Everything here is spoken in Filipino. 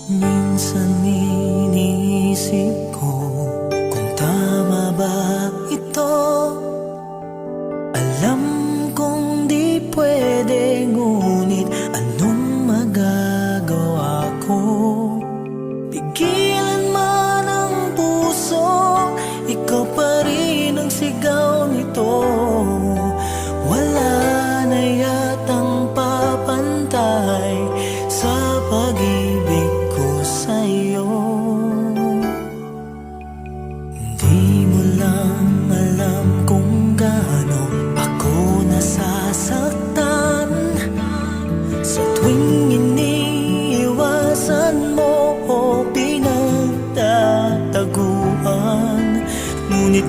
Minsan iniisip ko kung tama ba ito. Alam kong di pwede, ngunit anong magagawa ko? Pigilan man ang puso, ikaw pa rin ang sigaw nito. Wala na yatang papantay sa pag-ibig ko sa'yo. Di mo lang alam kung gaano ako nasasaktan sa tuwing iniiwasan mo o pinagtataguan. Ngunit